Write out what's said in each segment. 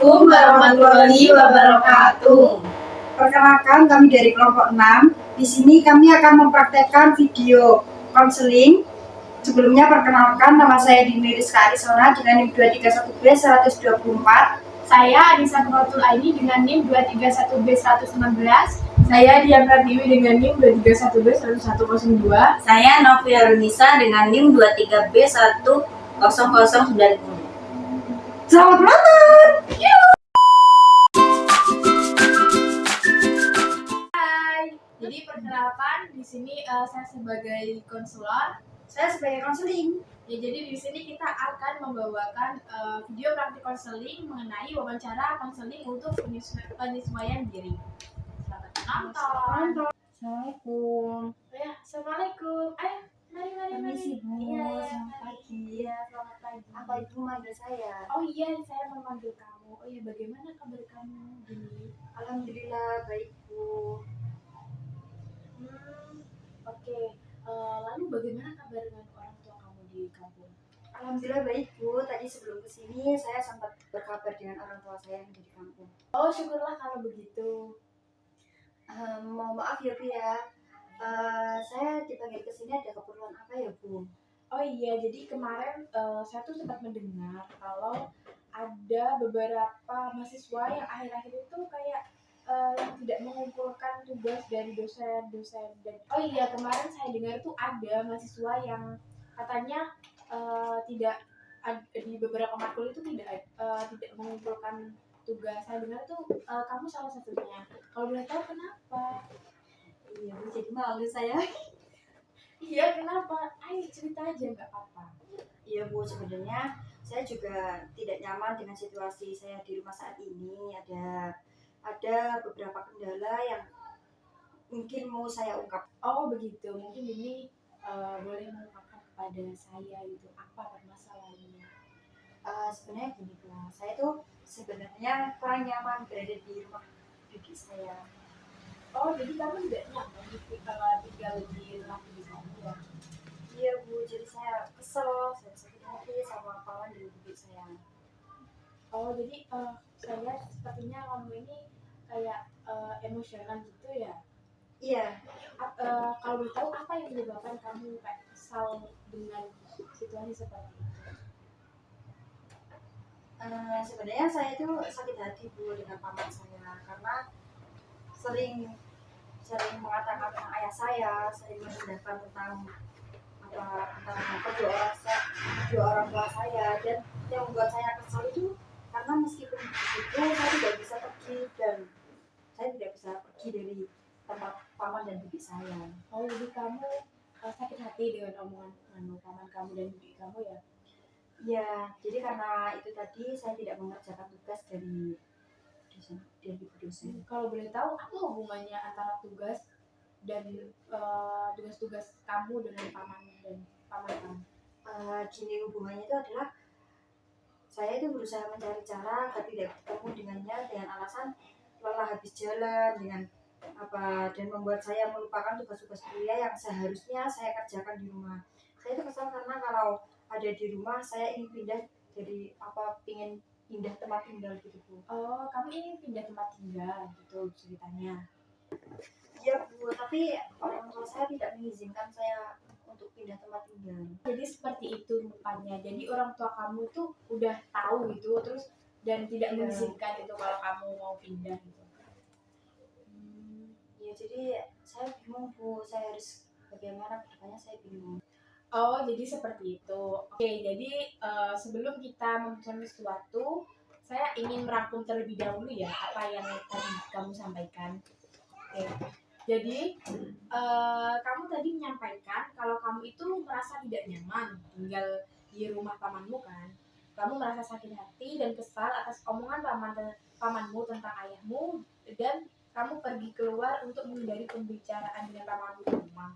Assalamualaikum warahmatullahi wabarakatuh. Perkenalkan, kami dari kelompok 6. Di sini kami akan mempraktekkan video konseling. Sebelumnya perkenalkan, nama saya Dini Rizka Arisona dengan NIM 231B124. Saya Adisa Nuratul Aini dengan NIM 231B116. Saya Dian Pratiwi dengan NIM 231B1102. Saya Novia Runisa dengan NIM 23B10090. Selamat menonton! Hai. Jadi perkenalkan, di sini saya sebagai konselor. Saya sebagai konseling. Ya, jadi di sini kita akan membawakan video praktik konseling mengenai wawancara konseling untuk penyesuaian diri. Selamat menonton. Assalamualaikum. Ya, assalamualaikum. Ayo, mari. Permisi, Bu. Iya, Selamat mari. pagi. Iya, selamat pagi. Apa Ibu manggil saya? Oh iya, saya memanggil kamu. Oh iya, bagaimana kabar kamu, Dini? Alhamdulillah baik, Bu. Oke. Lalu bagaimana kabar dengan orang tua kamu di kampung? Alhamdulillah baik, Bu. Tadi sebelum kesini saya sempat berkabar dengan orang tua saya yang ada di kampung. Oh, syukurlah kalau begitu. Mohon maaf ya, Bu ya. Saya dipanggil ke sini ada keperluan apa ya, Bu? Oh iya, jadi kemarin saya tuh sempat mendengar kalau ada beberapa mahasiswa yang akhir-akhir itu kayak yang tidak mengumpulkan tugas dari dosen-dosen. Dan oh iya, kemarin saya dengar tuh ada mahasiswa yang katanya tidak di beberapa matkul itu tidak mengumpulkan tugas. Saya dengar tuh kamu salah satunya. Kalau boleh tahu kenapa? Iya, Bu, jadi malu saya. Iya, kenapa? Ayo cerita aja, nggak apa-apa. Iya, Bu, sebenarnya saya juga tidak nyaman dengan situasi saya di rumah saat ini. Ada beberapa kendala yang mungkin mau saya ungkap. Oh begitu, mungkin ini boleh mengungkapkan kepada saya gitu apa permasalahannya. Sebenarnya gini, Bu, saya tuh sebenarnya kurang nyaman berada di rumah bibi saya. Oh jadi kamu tidak nyaman tinggal di rumah bibi kamu ya? Iya, Bu, jadi saya kesel, saya sakit hati sama paman dan bibi saya. Oh jadi saya sepertinya kamu ini kayak emosional gitu ya? Iya, Kalau boleh tahu apa yang menyebabkan kamu kayak kesal dengan situasi seperti itu? sebenarnya saya itu sakit hati, Bu, dengan paman saya karena sering mengatakan tentang ayah saya, sering merendahkan tentang kedua orang tua saya, dan yang membuat saya kesal itu karena meskipun begitu saya tidak bisa pergi dari tempat paman dan bibi saya. Oh jadi kamu sakit hati dengan omongan paman kamu dan bibi kamu ya? Ya, jadi karena itu tadi saya tidak mengerjakan tugas dari dosen. Kalau boleh tahu apa hubungannya antara tugas dan tugas-tugas kamu dengan paman kamu? Gini, hubungannya itu adalah saya itu berusaha mencari cara agar tidak bertemu dengannya dengan alasan lelah habis jalan dan membuat saya melupakan tugas-tugas kuliah yang seharusnya saya kerjakan di rumah. Saya itu kesal karena kalau ada di rumah saya ingin ingin pindah tempat tinggal gitu, Bu. Oh, kamu ingin pindah tempat tinggal gitu ceritanya? Iya, Bu, tapi orang tua saya tidak mengizinkan saya untuk pindah tempat tinggal. Jadi seperti itu rupanya. Jadi orang tua kamu tuh udah tahu gitu terus dan tidak mengizinkan itu kalau kamu mau pindah gitu. Ya, jadi saya bingung, Bu, saya harus bagaimana kedepannya, saya bingung. Oh, jadi seperti itu. Oke, jadi sebelum kita memutuskan sesuatu, saya ingin merangkum terlebih dahulu ya apa yang tadi kamu sampaikan. Oke, jadi kamu tadi menyampaikan kalau kamu itu merasa tidak nyaman tinggal di rumah pamanmu kan? Kamu merasa sakit hati dan kesal atas omongan pamanmu tentang ayahmu dan kamu pergi keluar untuk menghindari pembicaraan dengan pamanmu di rumah.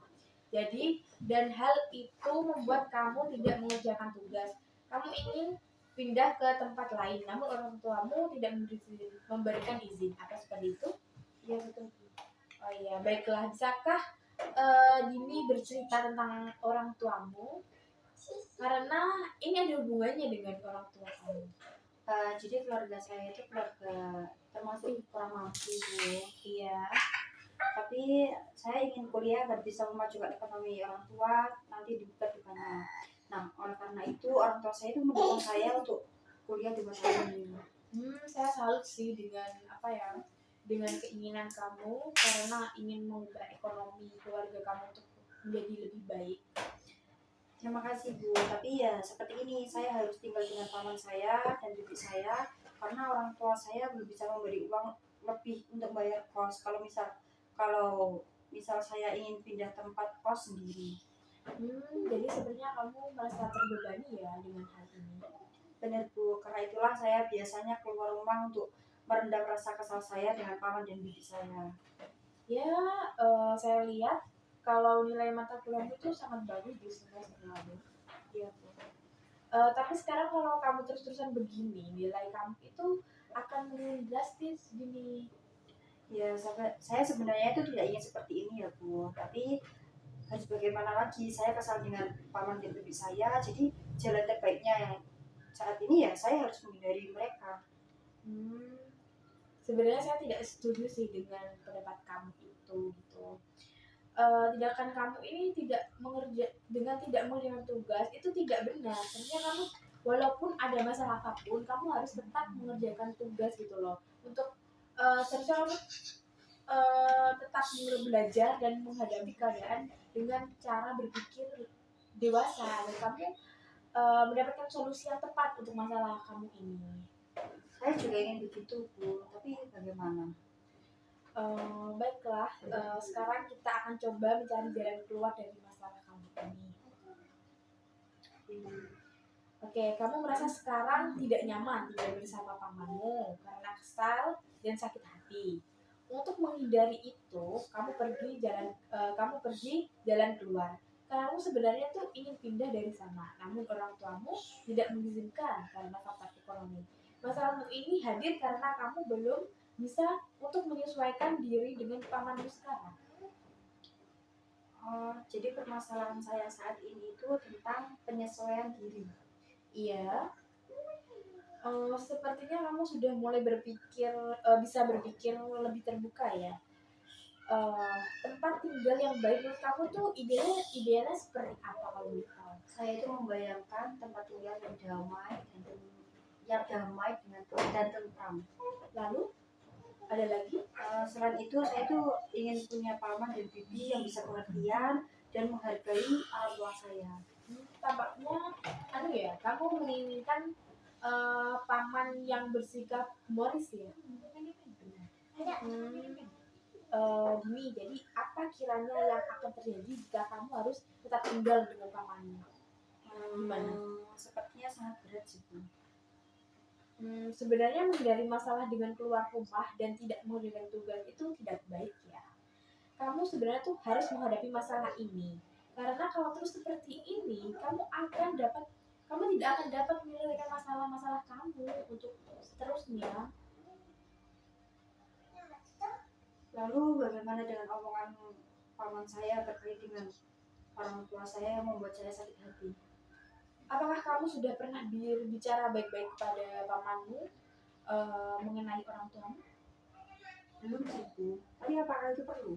Jadi, dan hal itu membuat kamu tidak mengerjakan tugas. Kamu ingin pindah ke tempat lain, namun orang tuamu tidak memberikan izin. Apa seperti itu? Iya, betul. Oh iya, baiklah. Bisakah Dini bercerita tentang orang tuamu? Karena ini ada hubungannya dengan orang tua kamu. Jadi keluarga saya itu keluarga termasuk kurang mampu, Bu. Iya. Tapi saya ingin kuliah agar bisa memajukan ekonomi orang tua nanti di depannya. Nah, oleh karena itu orang tua saya itu mendukung saya untuk kuliah di masa ini. Saya salut sih dengan apa ya, dengan keinginan kamu karena ingin mengubah ekonomi keluarga kamu untuk menjadi lebih baik. Terima kasih, Bu. Tapi ya seperti ini, saya harus tinggal dengan paman saya dan bibi saya karena orang tua saya belum bisa memberi uang lebih untuk bayar kos. Kalau misal saya ingin pindah tempat kos sendiri. Jadi sebenarnya kamu merasa terbebani ya dengan hal ini. Benar, Bu. Karena itulah saya biasanya keluar rumah untuk merendam rasa kesal saya dengan paman dan bibi saya. Ya, saya lihat kalau nilai mata kuliah itu sangat bagus di semester lalu. Iya, Bu. Tapi sekarang kalau kamu terus-terusan begini, nilai kamu itu akan menurun drastis gini. Ya, saya sebenarnya itu tidak ingin seperti ini ya, Bu. Tapi harus bagaimana lagi? Saya kesal dengan paman dan bibi saya. Jadi jalan terbaiknya yang saat ini ya saya harus menghindari mereka. Hmm, Sebenarnya saya tidak setuju sih dengan pendapat kamu itu gitu. Tindakan kamu ini dengan tidak mengerjakan tugas itu tidak benar. Sebenarnya kamu walaupun ada masalah apapun, kamu harus tetap mengerjakan tugas gitu loh. Untuk seharusnya kamu tetap belajar dan menghadapi keadaan dengan cara berpikir dewasa dan kamu mendapatkan solusi yang tepat untuk masalah kamu ini. Saya juga ingin begitu, Bu. Tapi bagaimana? Baiklah, sekarang kita akan coba mencari jalan keluar dari masalah kamu ini. Oke, kamu merasa sekarang tidak nyaman tinggal bersama pamanmu karena kesal dan sakit hati. Untuk menghindari itu, kamu pergi jalan keluar. Kamu sebenarnya tuh ingin pindah dari sana, namun orang tuamu tidak mengizinkan karena faktor ekonomi. Masalahmu ini hadir karena kamu belum bisa untuk menyesuaikan diri dengan pamanmu sekarang. Oh, jadi permasalahan saya saat ini itu tentang penyesuaian diri. Iya, sepertinya kamu sudah mulai bisa berpikir lebih terbuka ya. Tempat tinggal yang baik menurut kamu tuh idealnya seperti apa kalau boleh tahu? Saya itu membayangkan tempat tinggal yang damai dan tentram. Lalu ada lagi? Selain itu, saya itu ingin punya paman dan bibi yang bisa pengertian dan menghargai orang tua saya. Tampaknya kamu menginginkan paman yang bersikap humoris ya. Dini, jadi apa kiranya yang akan terjadi jika kamu harus tetap tinggal dengan pamanmu? Gimana? Sepertinya sangat berat sih, Bu. Sebenarnya menghindari masalah dengan keluar rumah dan tidak mengerjakan tugas itu tidak baik ya. Kamu sebenarnya tuh harus menghadapi masalah ini. Karena kalau terus seperti ini, kamu tidak akan dapat menyelesaikan masalah-masalah kamu untuk seterusnya. Lalu bagaimana dengan omongan paman saya terkait dengan orang tua saya yang membuat saya sakit hati? Apakah kamu sudah pernah berbicara baik-baik kepada pamanmu mengenai orang tuamu? Belum sih, Bu. Tapi apakah itu perlu?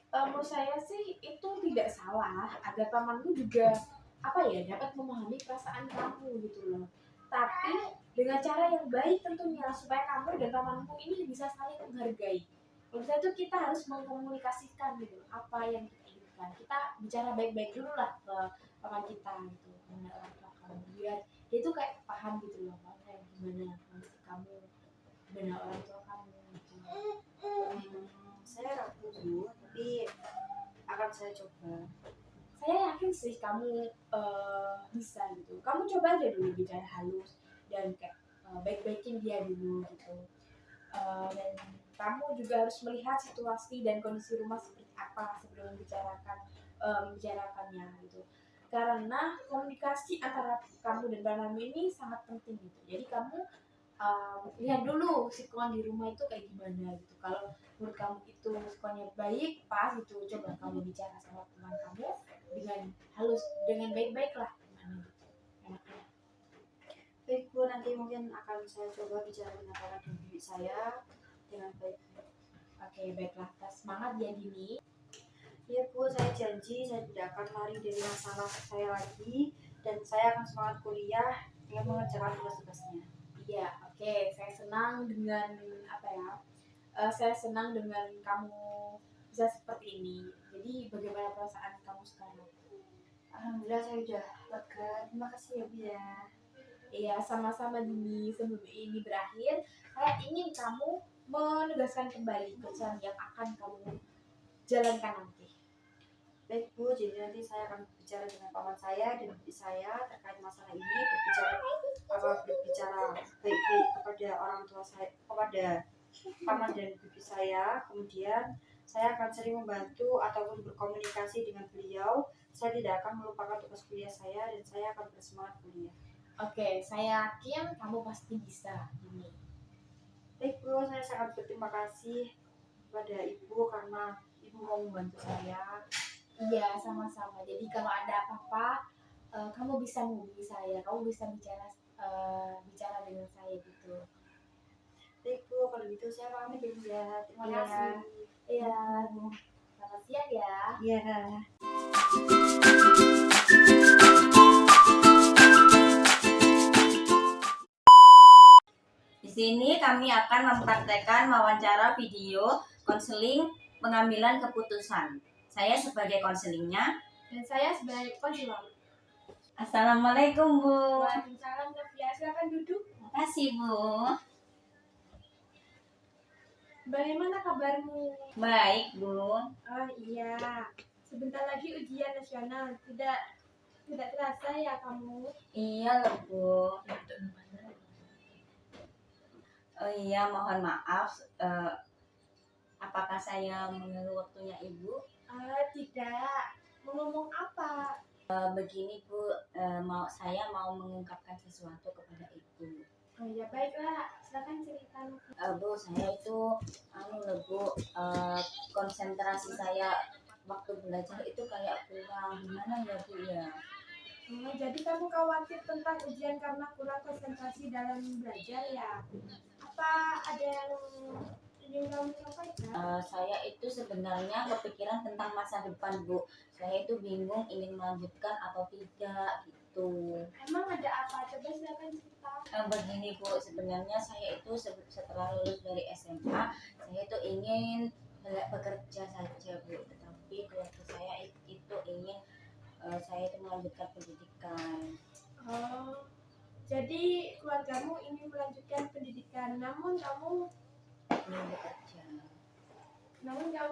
Menurut saya sih itu tidak salah agar pamanmu juga dapat memahami perasaan kamu gitu loh. Tapi dengan cara yang baik tentunya supaya kamu dan pamanmu ini bisa saling menghargai. Menurut saya tuh kita harus mengkomunikasikan gitu apa yang kita inginkan. Kita bicara baik-baik dulu lah ke paman kita gitu mengenai orang tua kamu biar dia tuh kayak paham gitu loh kayak gimana kondisi kamu, gimana orang tua kamu gitu. Saya ragu, Bu, tapi akan saya coba. Saya yakin sih kamu bisa gitu. Kamu coba aja dulu bicara halus dan kayak baik-baikin dia dulu gitu. Dan kamu juga harus melihat situasi dan kondisi rumah seperti apa sebelum membicarakannya gitu. Karena komunikasi antara kamu dan pamanmu ini sangat penting gitu. Jadi kamu lihat dulu sikon di rumah itu kayak gimana gitu. Kalau menurut kamu itu sikonnya baik, pas gitu, coba kamu bicara sama teman kamu dengan halus, dengan baik-baik lah gimana gitu. Enaknya. Baik Bu, nanti mungkin akan saya coba bicara dengan kakak dan bibi saya dengan baik. Oke, baiklah. Semangat ya Dini. Iya Bu, saya janji saya tidak akan lari dari masalah saya lagi dan saya akan semangat kuliah dengan mengerjakan tugas-tugasnya. Iya, oke. Saya senang dengan apa ya? Saya senang dengan kamu bisa seperti ini. Jadi bagaimana perasaan kamu sekarang? Alhamdulillah saya udah lega. Terima kasih ya Bu ya. Iya, sama-sama Dini. Sebelum ini berakhir, saya ingin kamu menegaskan kembali pesan yang akan kamu jalankan nanti. Baik Bu, jadi nanti saya akan berbicara dengan paman saya dan bibi saya terkait masalah ini, berbicara baik-baik kepada orang tua saya, kepada paman dan bibi saya. Kemudian saya akan sering membantu ataupun berkomunikasi dengan beliau. Saya tidak akan melupakan tugas kuliah saya dan saya akan bersemangat kuliah. Oke, saya yakin kamu pasti bisa, Dini. Baik Bu, saya sangat berterima kasih kepada Ibu karena Ibu mau membantu saya. Iya, sama-sama. Jadi kalau ada apa-apa, kamu bisa menghubungi saya. Kamu bisa bicara dengan saya gitu. Baik Bu, kalau gitu saya pamit ya Bu ya. Terima Iya. kasih. Iya. Selamat siang ya. Iya. Di sini kami akan mempraktekkan wawancara video konseling pengambilan keputusan. Saya sebagai konselingnya. Dan saya sebagai konselor. Assalamualaikum Bu. Waalaikumsalam, Novia. Silakan duduk. Terima kasih Bu. Bagaimana kabarmu? Baik Bu. Oh iya. Sebentar lagi ujian nasional. Tidak terasa ya kamu? Iya loh Bu. Oh iya, mohon maaf. Apakah saya mengganggu waktunya Ibu? Tidak. Mau ngomong apa? Begini Bu, saya mau mengungkapkan sesuatu kepada Ibu. Oh ya baiklah. Silakan cerita. Bu, saya itu Bu, konsentrasi saya waktu belajar itu kayak kurang. Gimana ya Bu ya? Oh, jadi kamu khawatir tentang ujian karena kurang konsentrasi dalam belajar ya? Apa ada yang ingin kamu sampaikan? Saya itu sebenarnya kepikiran tentang masa depan Bu. Saya itu bingung ingin melanjutkan atau tidak gitu. Emang ada apa? Coba silakan cerita. Begini Bu, sebenarnya saya itu setelah lulus dari SMA, saya itu ingin bekerja saja Bu. Tetapi keluarga saya itu ingin saya itu melanjutkan pendidikan. Oh, jadi keluargamu ingin melanjutkan pendidikan, namun kamu Ingin bekerja.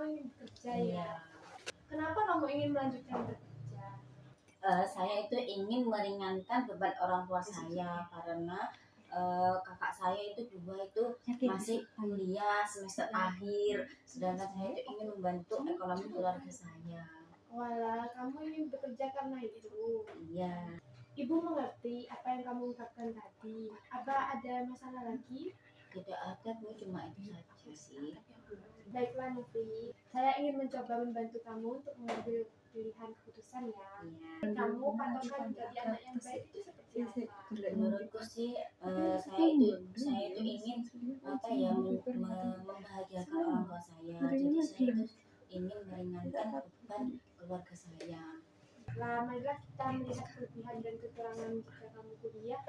ingin bekerja ya? Iya. Kenapa kamu ingin melanjutkan bekerja? Saya itu ingin meringankan beban orang tua saya karena kakak saya itu juga itu masih kuliah semester akhir, sedangkan saya itu ingin membantu ekonomi keluarga saya. Walah, kamu ingin bekerja karena itu. Iya. Ibu mengerti apa yang kamu ungkapkan tadi. Apa ada masalah lagi? Tidak ada Bu, cuma itu saja sih. Baiklah Novi, saya ingin mencoba membantu kamu untuk mengambil pilihan keputusan ya. Iya. Kamu patokan menjadi anak yang baik itu seperti apa? Menurutku sih saya itu ingin apa ya membahagiakan orang tua saya. Jadi saya itu ingin meringankan beban keluarga saya. Nah, marilah kita melihat kelebihan dan kekurangan jika kamu kuliah.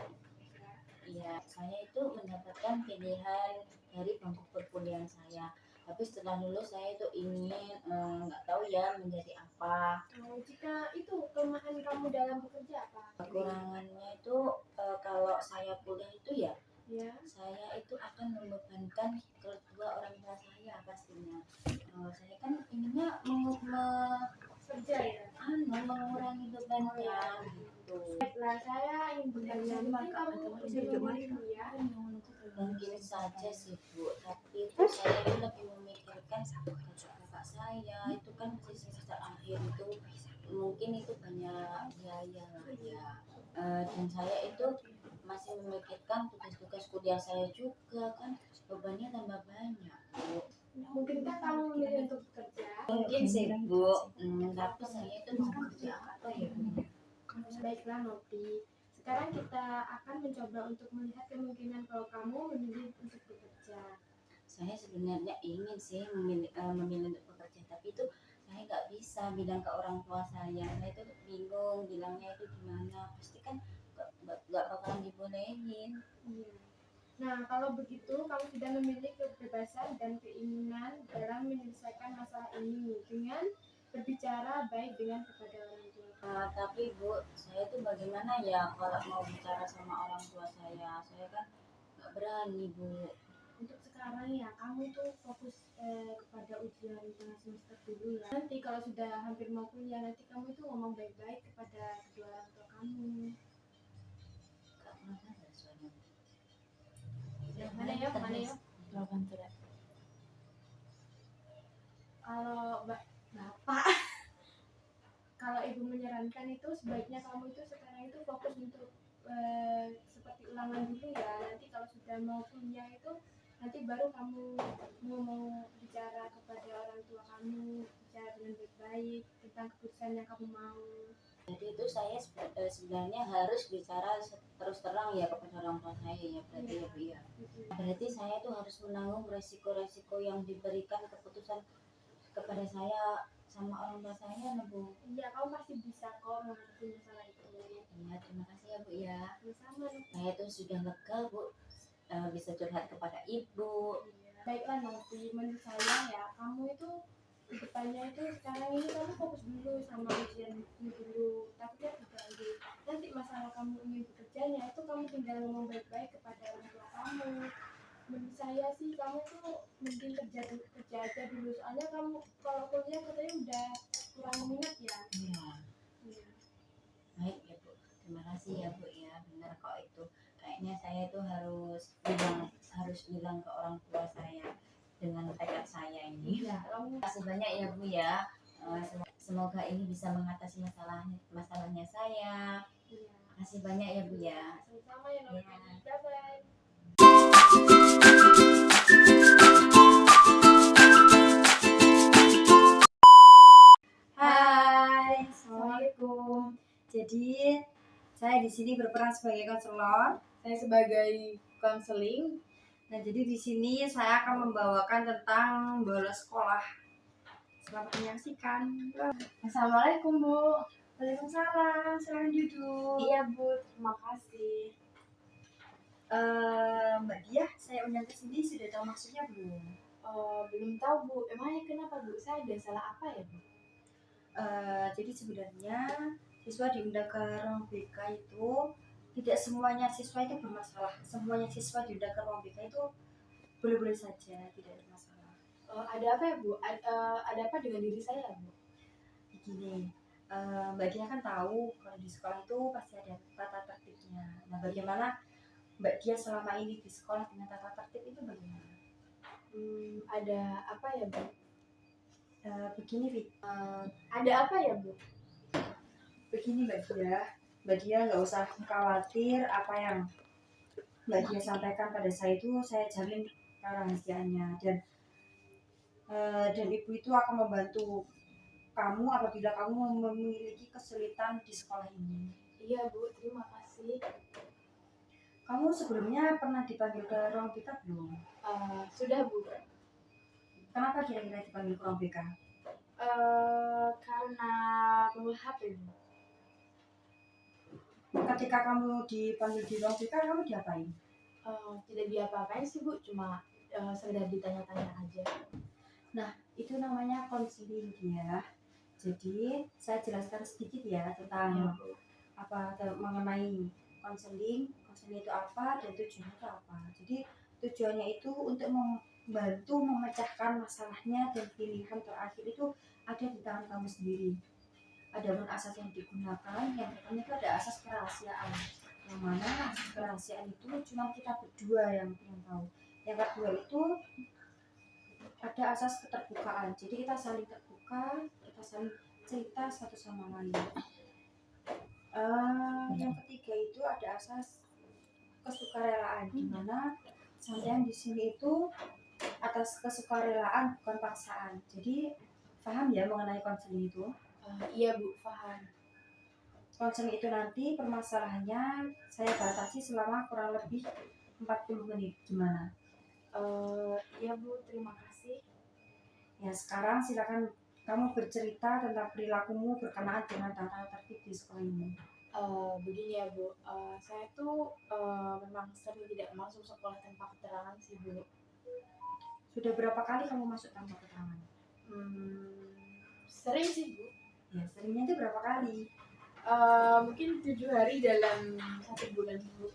Iya, saya itu mendapatkan pilihan dari bangku perkuliahan saya. Tapi setelah lulus saya itu ingin nggak tahu ya menjadi apa. Jika itu kelemahan kamu dalam bekerja apa? Kekurangannya itu kalau saya kuliah itu ya, Ya. saya itu akan membebankan kedua orang tua saya pastinya. Saya kan inginnya Kerja ya. mengurangi bebannya gitu. Baiklah, saya ingin bertanya, mungkin kamu sebelum kuliah Mungkin saja sih Bu, tapi itu saya itu lebih memikirkan kakak saya itu kan masih semester akhir itu mungkin itu banyak biaya lah ya. Dan saya itu masih memikirkan tugas-tugas kuliah saya juga kan bebannya tambah banyak Bu. mungkinkah kamu memilih untuk bekerja? Mungkin sih Bu, tapi saya itu mau kerja apa ya Bu? Baiklah Novi, sekarang kita akan mencoba untuk melihat kemungkinan kalau kamu memilih untuk bekerja. Saya sebenarnya ingin sih memilih untuk bekerja, tapi itu saya nggak bisa bilang ke orang tua saya itu bingung bilangnya itu gimana, pasti kan nggak bakalan dibolehin. Iya. Nah, kalau begitu kamu sudah memiliki kebebasan dan keinginan dalam menyelesaikan masalah ini dengan berbicara baik dengan kepada orang tua. Tapi Bu, saya tuh bagaimana ya kalau mau bicara sama orang tua saya kan nggak berani Bu. Untuk sekarang ya, kamu tuh fokus kepada ujian tengah semester dulu ya. Nanti kalau sudah hampir mau kuliah, nanti kamu itu ngomong baik-baik kepada kedua orang tua kamu. Kak, mana ada suara? Mana ya? Kalau bapak, kalau ibu menyarankan itu sebaiknya kamu itu sekarang itu fokus untuk seperti ulangan dulu ya. Nanti kalau sudah mau kuliah itu nanti baru kamu mau bicara kepada orang tua kamu, bicara dengan baik-baik tentang keputusan yang kamu mau. Jadi itu saya sebenarnya harus bicara terus terang ya kepada orang tua saya ya, berarti ya Bu ya. Berarti saya tuh harus menanggung resiko-resiko yang diberikan keputusan kepada saya sama orang tua saya ya Bu. Iya, kamu pasti bisa kok menghadapi masalah itu. Iya, terima kasih ya Bu ya. Sama. Saya tuh sudah lega Bu, bisa curhat kepada ibu. Baiklah nanti menurut saya ya, kamu itu kedepannya itu sekarang ini kamu fokus dulu sama ujian ini dulu, takutnya terganggu. Nanti masalah kamu ingin bekerjanya itu kamu tinggal ngomong baik-baik kepada orang tua kamu. Menurut saya sih kamu tuh mending kerja aja dulu, soalnya kamu kalau kuliah katanya udah kurang minat ya. Iya. Iya. Baik ya Bu, terima kasih ya Bu ya, benar kok itu. Kayaknya saya tuh harus bilang ke orang tua saya dengan tekad saya ini. Ya, kamu Terima kasih banyak ya Bu ya. Semoga ini bisa mengatasi masalahnya saya. iya. Terima kasih banyak ya Bu ya. Sama-sama ya, Novi. Iya. Bye-bye. Hai, assalamualaikum. Jadi saya di sini berperan sebagai konselor. Saya sebagai konseling. Nah, jadi di sini saya akan membawakan tentang bolos sekolah. Selamat menyaksikan. Assalamualaikum Bu. Waalaikumsalam. Silakan duduk. Iya Bu, terima kasih. Mbak Dia, saya undang ke sini sudah tahu maksudnya belum? Belum tahu Bu. Emangnya kenapa Bu? Saya ada salah apa ya Bu? Jadi sebenarnya siswa diundang ke ruang BK itu tidak semuanya siswa itu bermasalah. Semuanya siswa diundang ke ruang BK itu boleh-boleh saja, tidak ada masalah. Ada apa ya Bu? Ada apa dengan diri saya Bu? Begini, Mbak Dia kan tahu kalau di sekolah itu pasti ada tata tertibnya. Nah, bagaimana Mbak Dia selama ini di sekolah dengan tata tertib itu bagaimana? Ada apa ya Bu? Begini, Fit. Ada apa ya Bu? Begini Mbak Dia nggak usah khawatir apa yang Mbak Dia sampaikan pada saya itu saya jamin rahasianya dan ibu itu akan membantu kamu apabila kamu memiliki kesulitan di sekolah ini. Iya Bu, terima kasih. Kamu sebelumnya pernah dipanggil ke ruang BK belum? Sudah Bu. Kenapa kira-kira dipanggil ke ruang BK? Karena bawa HP Bu. Ketika kamu dipanggil di ruang BK kamu diapain? Tidak diapa-apain sih Bu, cuma sekedar ditanya-tanya aja. Nah, itu namanya konseling dia. Jadi saya jelaskan sedikit ya tentang mengenai konseling itu apa dan tujuannya itu apa. Jadi tujuannya itu untuk membantu memecahkan masalahnya dan pilihan terakhir itu ada di tangan kamu sendiri. Adapun asas yang digunakan yang pertama itu ada asas kerahasiaan. Yang mana asas kerahasiaan itu cuma kita berdua yang tahu. Yang kedua itu ada asas keterbukaan. Jadi kita saling terbuka, kita saling cerita satu sama lain. Yang ketiga itu ada asas kesukarelaan, di mana sampean di sini itu atas kesukarelaan bukan paksaan. Jadi paham ya mengenai konseling itu? Iya Bu, paham. Counseling itu nanti permasalahannya saya batasi selama kurang lebih 40 menit. Gimana? Iya Bu, terima kasih. Ya, sekarang silakan kamu bercerita tentang perilakumu berkenaan dengan tata tertib di sekolah ini. Begini ya Bu, saya tuh memang sering tidak masuk sekolah tanpa keterangan sih Bu. Sudah berapa kali kamu masuk tanpa keterangan? Sering sih Bu. Ya, seringnya itu berapa kali? Mungkin 7 hari dalam 1 bulan Bu.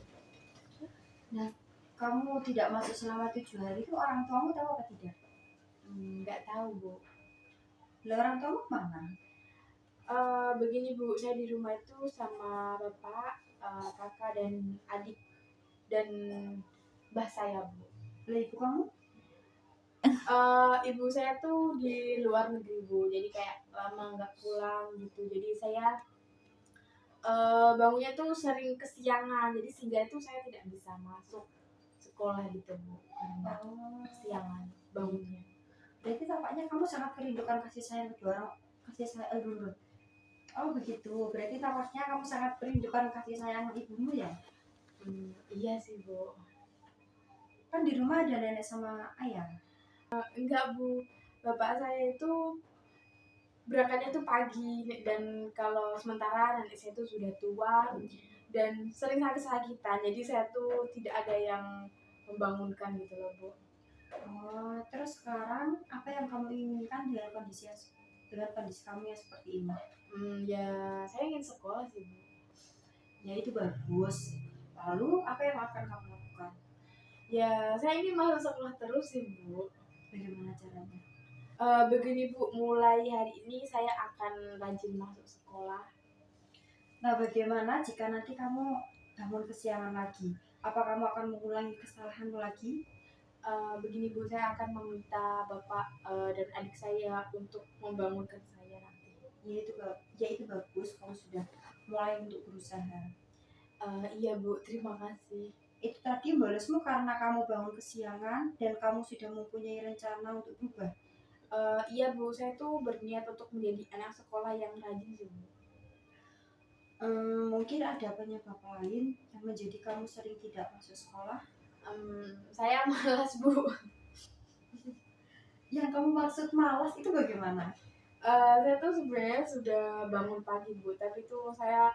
Nah, kamu tidak masuk selama 7 hari itu orang tuamu tahu apa tidak? Nggak tahu Bu. Lah, orang tuamu mana? Begini Bu, saya di rumah itu sama bapak, kakak dan adik dan mbah saya Bu. Lah, ibu kamu? Ibu saya tuh di luar negeri Bu, jadi kayak lama nggak pulang gitu. Jadi saya bangunnya tuh sering kesiangan, jadi sehingga itu saya tidak bisa masuk sekolah gitu Bu, karena kesiangan bangunnya. Berarti tampaknya kamu sangat merindukan kasih sayang kedua orang, kasih sayang dulu. Oh begitu, berarti tampaknya kamu sangat merindukan kasih sayang ibumu ya? Iya sih Bu. Kan di rumah ada nenek sama ayah. Enggak Bu, bapak saya itu berangkatnya tuh pagi, dan kalau sementara nenek saya tuh sudah tua dan sering sakit-sakitan, jadi saya tuh tidak ada yang membangunkan gitu loh Bu. Oh, terus sekarang apa yang kamu inginkan dengan kondisi kamu yang seperti ini? Ya saya ingin sekolah sih Bu. Ya itu bagus. Lalu apa yang akan kamu lakukan? Ya saya ingin masuk sekolah terus sih Bu. Bagaimana caranya? Begini Bu, mulai hari ini saya akan rajin masuk sekolah. Nah, bagaimana jika nanti kamu bangun kesiangan lagi? Apa kamu akan mengulangi kesalahanmu lagi? Begini Bu, saya akan meminta bapak dan adik saya untuk membangunkan saya nanti. Ya itu bagus, kamu sudah mulai untuk berusaha. Iya Bu, terima kasih. Itu tadi balasmu karena kamu bangun kesiangan dan kamu sudah mempunyai rencana untuk berubah. Iya Bu, saya tuh berniat untuk menjadi anak sekolah yang rajin sih Bu. Mungkin ada penyebab lain yang menjadi kamu sering tidak masuk sekolah. Saya malas Bu. Yang kamu maksud malas itu bagaimana? Saya tuh sebenarnya sudah bangun pagi Bu, tapi tuh saya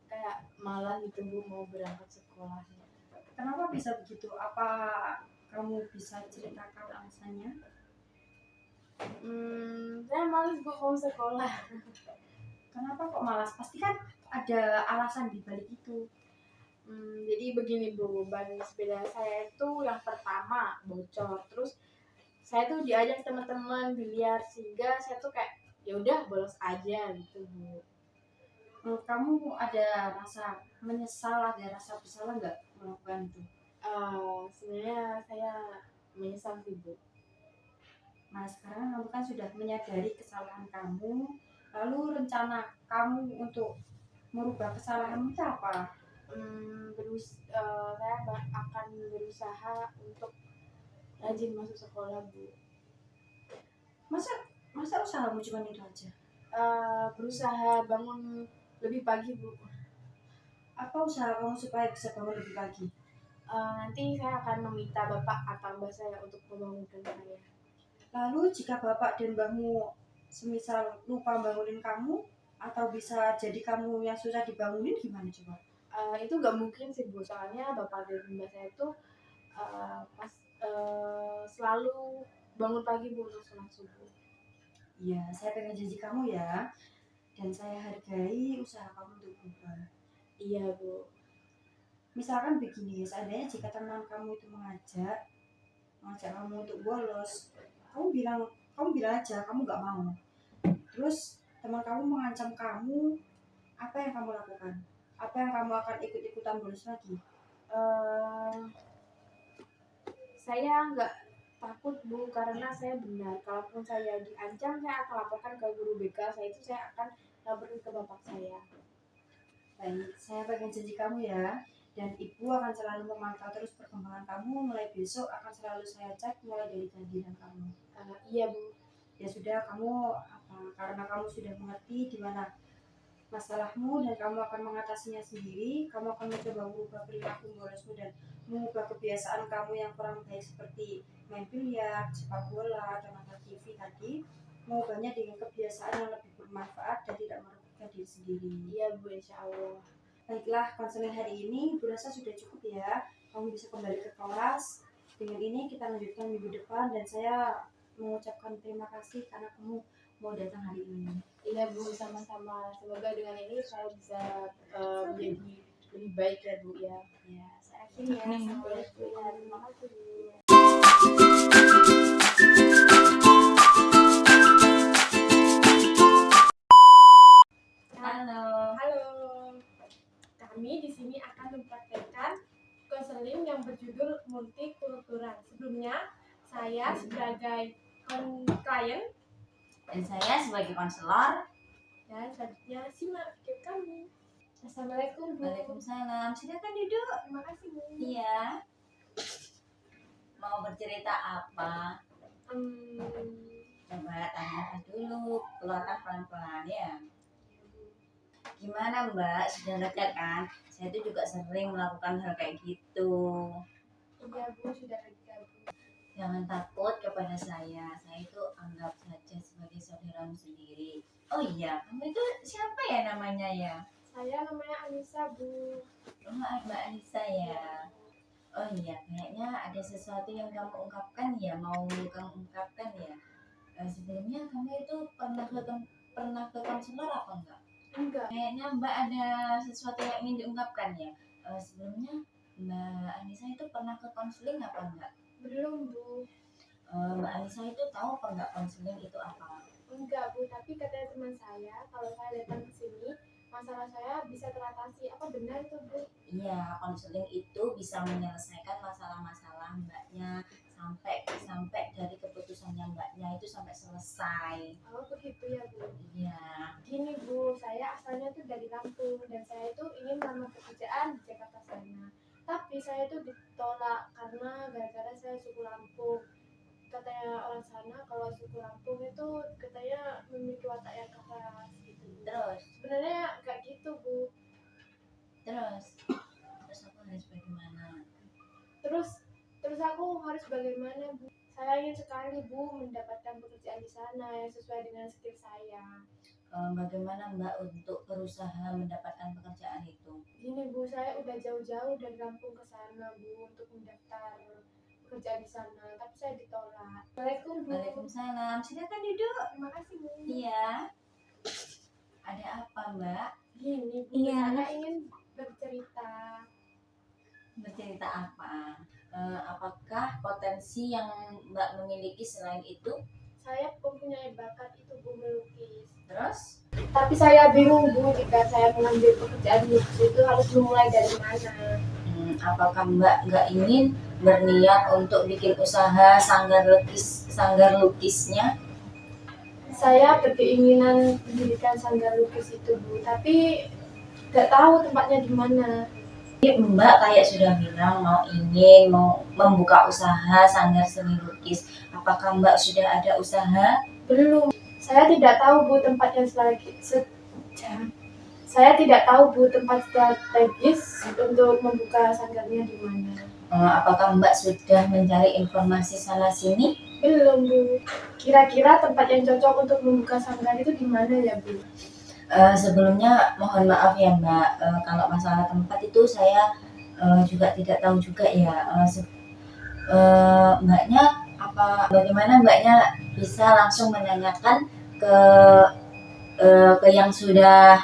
kayak malas gitu Bu mau berangkat sekolahnya. Kenapa bisa begitu? Apa kamu bisa ceritakan alasannya? Saya malas Bu mau sekolah. Kenapa kok malas? Pasti kan ada alasan di balik itu. Jadi begini Bu, ban sepeda saya itu yang pertama bocor, terus saya tuh diajak teman-teman biliar, sehingga saya tuh kayak ya udah bolos aja gitu Bu. Kamu ada rasa menyesal, ada rasa bersalah nggak melakukan itu? Sebenarnya saya menyesal sih Bu. Nah sekarang kamu kan sudah menyadari kesalahan kamu, lalu rencana kamu untuk merubah kesalahanmu itu apa? Saya akan berusaha untuk rajin masuk sekolah Bu. Masa usahamu cuma itu aja? Berusaha bangun lebih pagi Bu. Apa usaha kamu supaya bisa bangun lebih pagi? Nanti saya akan meminta bapak atau mbak saya untuk membangunkan saya. Lalu jika bapak dan mbahmu semisal lupa bangunin kamu, atau bisa jadi kamu yang susah dibangunin, gimana coba? Itu nggak mungkin sih Bu, soalnya bapak dan mbak saya itu selalu bangun pagi Bu untuk sholat subuh. Iya, saya pengen janji kamu ya, dan saya hargai usaha kamu untuk berubah. Iya Bu. Misalkan begini, seandainya jika teman kamu itu mengajak kamu untuk bolos, kamu bilang aja kamu nggak mau. Terus teman kamu mengancam kamu, apa yang kamu lakukan? Apa yang kamu akan ikut-ikutan bolos lagi? Saya nggak takut Bu, karena saya benar. Kalaupun saya diancam, saya akan laporkan ke guru BK saya, itu saya akan laporin ke bapak saya. Baik, saya pengen janji kamu ya, dan ibu akan selalu memantau terus perkembangan kamu. Mulai besok akan selalu saya cek mulai dari kehadiran kamu. Iya Bu. Ya sudah, kamu karena kamu sudah mengerti di mana masalahmu dan kamu akan mengatasinya sendiri. Kamu akan mencoba mengubah perilaku bolosmu dan mengubah kebiasaan kamu yang kurang baik seperti main biliar, sepak bola, dan nonton TV tadi, mengubahnya dengan kebiasaan yang lebih bermanfaat dan tidak merugikan diri sendiri. Iya Bu, insya Allah. Baiklah, konseling hari ini Bu rasa sudah cukup ya. Kamu bisa kembali ke kelas. Dengan ini kita lanjutkan minggu depan dan saya mengucapkan terima kasih karena kamu mau datang hari ini. Iya Bu, sama-sama. Semoga dengan ini saya bisa menjadi lebih baik ya Bu ya. Ya, saya akhiri ya. Assalamualaikum. Terima kasih. Halo. Halo. Kami di sini akan mempraktekkan konseling yang berjudul multikultural. Sebelumnya saya sebagai klien Dan saya sebagai konselor. dan selanjutnya simak video kami. Assalamualaikum Bu. Waalaikumsalam. Silakan duduk. Terima kasih Bu. Iya. Mau bercerita apa? Coba tanyakan dulu, keluarkan pelan-pelan ya. Gimana Mbak? Sudah lega kan? Saya itu juga sering melakukan hal kayak gitu. Iya Bu, sudah lega Bu. Jangan takut kepada saya. Saya itu anggap saja sebagai saudaramu sendiri. Oh iya, kamu itu siapa ya namanya ya? Saya namanya Anissa Bu. Oh, Mbak Anissa ya. Oh iya, kayaknya ada sesuatu yang kamu ungkapkan ya, mau kamu ungkapkan ya. Sebelumnya kamu itu pernah ke konselor apa enggak? Enggak. Kayaknya Mbak ada sesuatu yang ingin diungkapkan ya. Sebelumnya Mbak Anissa itu pernah ke konseling apa enggak? Belum Bu. Mbak Anissa itu tahu apa enggak konseling itu apa? Enggak Bu, tapi katanya teman saya kalau saya datang ke sini masalah saya bisa teratasi. Apa benar itu Bu? Iya, konseling itu bisa menyelesaikan masalah-masalah Mbaknya sampai dari keputusannya Mbaknya itu sampai selesai. Oh begitu ya Bu. Iya. Gini Bu, saya asalnya tuh dari Lampung dan saya itu ingin melamar pekerjaan di Jakarta sana. Tapi saya itu ditolak karena gara-gara saya suku Lampung. Katanya orang sana kalau suku Lampung itu katanya memiliki watak yang keras gitu. Terus Sebenarnya nggak gitu Bu. terus aku harus bagaimana? Terus aku harus bagaimana Bu? Saya ingin sekali Bu mendapatkan pekerjaan di sana yang sesuai dengan skill saya. Bagaimana Mbak untuk berusaha mendapatkan pekerjaan itu? Gini Bu, saya udah jauh-jauh dari Lampung ke sana Bu untuk mendaftar pekerjaan di sana, tapi saya ditolak. Assalamualaikum Bu. Waalaikumsalam. Silakan duduk. Terima kasih Bu. Iya. Ada apa Mbak? Gini Bu, Iya. saya ingin bercerita. Bercerita apa? Apakah potensi yang Mbak memiliki selain itu? Saya mempunyai bakat itu Bu melukis. Terus? Tapi saya bingung Bu, jika saya mengambil pekerjaan lukis itu harus memulai dari mana? Apakah Mbak nggak ingin berniat untuk bikin usaha sanggar lukisnya? Saya berkeinginan mendirikan sanggar lukis itu Bu, tapi nggak tahu tempatnya di mana. Mbak kayak sudah bilang mau membuka usaha sanggar seni lukis. Apakah Mbak sudah ada usaha? Belum. Saya tidak tahu Bu tempat yang Saya tidak tahu Bu tempat strategis untuk membuka sanggarnya di mana. Apakah Mbak sudah mencari informasi sana sini? Belum Bu. Kira-kira tempat yang cocok untuk membuka sanggar itu di mana ya Bu? Sebelumnya mohon maaf ya Mbak, kalau masalah tempat itu saya juga tidak tahu juga ya. Mbaknya bagaimana Mbaknya bisa langsung menanyakan ke yang sudah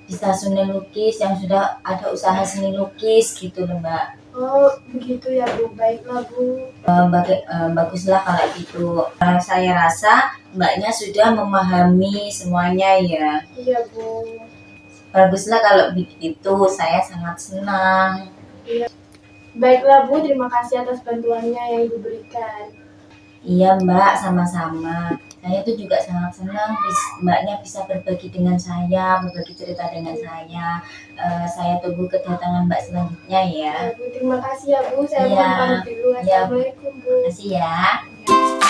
bisa seni lukis, yang sudah ada usaha seni lukis gitu loh Mbak. Oh begitu ya Bu, baiklah Bu. Baguslah kalau gitu. Saya rasa Mbaknya sudah memahami semuanya ya. Iya Bu. Baguslah kalau begitu, saya sangat senang. Iya. Baiklah Bu, terima kasih atas bantuannya yang diberikan. Iya Mbak, sama-sama. Saya itu juga sangat senang Mbaknya bisa berbagi dengan saya, berbagi cerita dengan saya. Saya tunggu kedatangan Mbak selanjutnya ya. Bu, terima kasih ya Bu, saya Iya. mohon pamit dulu. Iya. Assalamualaikum Bu. Terima kasih ya.